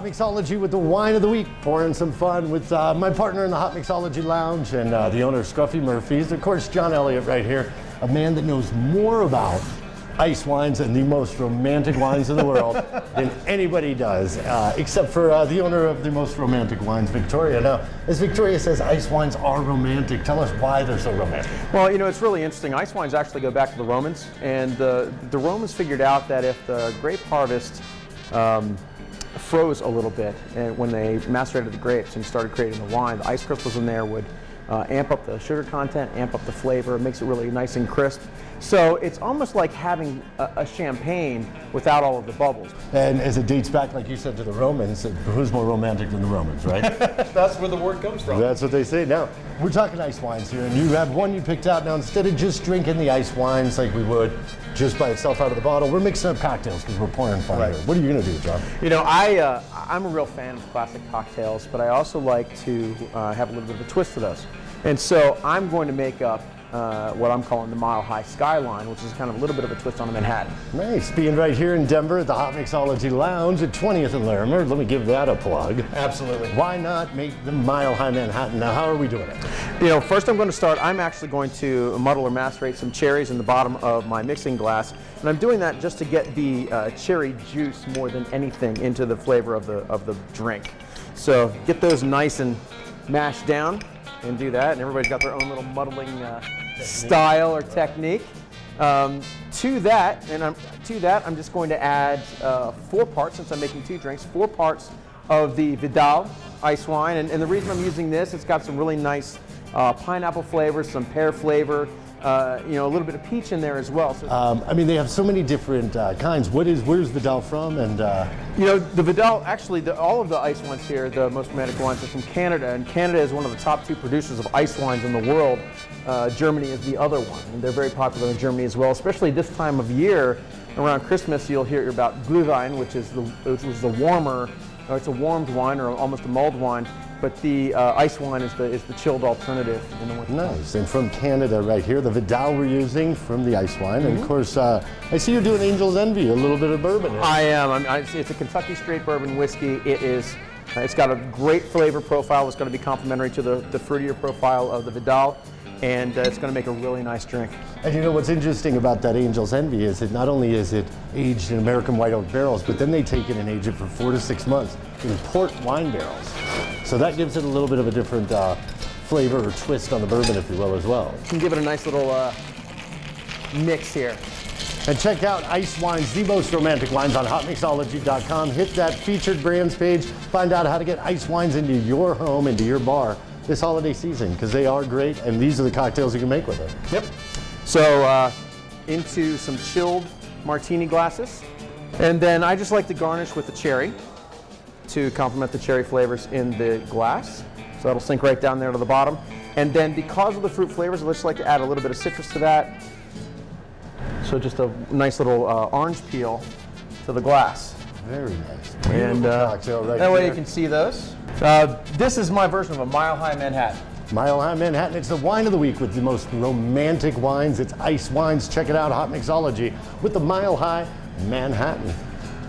Hotmixology with the wine of the week, pouring some fun with my partner in the Hotmixology Lounge and the owner of Scruffy Murphy's. Of course, John Elliott right here, a man that knows more about ice wines and the most romantic wines in the world than anybody does, except for the owner of the most romantic wines, Victoria. Now, as Victoria says, ice wines are romantic. Tell us why they're so romantic. Well, you know, it's really interesting. Ice wines actually go back to the Romans, and the Romans figured out that if the grape harvest froze a little bit and when they macerated the grapes and started creating the wine, the ice crystals in there would amp up the sugar content, amp up the flavor. It makes it really nice and crisp. So it's almost like having a champagne without all of the bubbles. And as it dates back, like you said, to the Romans, who's more romantic than the Romans, right? That's where the word comes from. That's what they say. Now, we're talking ice wines here, and you have one you picked out. Now, instead of just drinking the ice wines like we would just by itself out of the bottle, we're mixing up cocktails because we're pouring fun here. What are you going to do, John? You know, I'm a real fan of classic cocktails, but I also like to have a little bit of a twist to those. And so I'm going to make up what I'm calling the Mile High Skyline, which is kind of a little bit of a twist on a Manhattan. Nice. Being right here in Denver at the Hotmixology Lounge at 20th and Larimer. Let me give that a plug. Absolutely. Why not make the Mile High Manhattan? Now, how are we doing it? You know, first I'm going to start, I'm actually going to muddle or macerate some cherries in the bottom of my mixing glass. And I'm doing that just to get the cherry juice more than anything into the flavor of the drink. So get those nice and mashed down and do that. And everybody's got their own little muddling style or technique. To that, I'm just going to add 4 parts, since I'm making 2 drinks, 4 parts of the Vidal ice wine. And the reason I'm using this, it's got some really nice pineapple flavor, some pear flavor, you know, a little bit of peach in there as well. So, I mean, they have so many different kinds. Where's Vidal from? And you know, the Vidal, actually, all of the ice wines here, the most romantic wines, are from Canada, and Canada is one of the top 2 producers of ice wines in the world. Germany is the other one, and they're very popular in Germany as well, especially this time of year. Around Christmas, you'll hear about Glühwein, which was the warmer, or it's a warmed wine or almost a mulled wine. But the ice wine is the chilled alternative in the winter. Nice. And from Canada right here, the Vidal we're using from the ice wine. And of course, I see you're doing Angel's Envy, a little bit of bourbon here. I am. It's a Kentucky straight bourbon whiskey. It's got a great flavor profile. It's going to be complementary to the fruitier profile of the Vidal. And it's going to make a really nice drink. And you know what's interesting about that Angel's Envy is that not only is it aged in American white oak barrels, but then they take it and age it for 4 to 6 months in port wine barrels. So that gives it a little bit of a different flavor or twist on the bourbon, if you will, as well. You can give it a nice little mix here. And check out Ice Wines, the most romantic wines, on Hotmixology.com. Hit that featured brands page. Find out how to get ice wines into your home, into your bar this holiday season, because they are great, and these are the cocktails you can make with it. Yep. So into some chilled martini glasses. And then I just like to garnish with the cherry to complement the cherry flavors in the glass. So that'll sink right down there to the bottom. And then because of the fruit flavors, I just like to add a little bit of citrus to that. So just a nice little orange peel to the glass. Very nice. And cocktail right that way there. you can see those. This is my version of a Mile High Manhattan. Mile High Manhattan. It's the wine of the week with the most romantic wines. It's ice wines. Check it out, Hotmixology, with the Mile High Manhattan.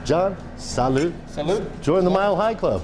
John, salute. Salute. Join the Mile High Club.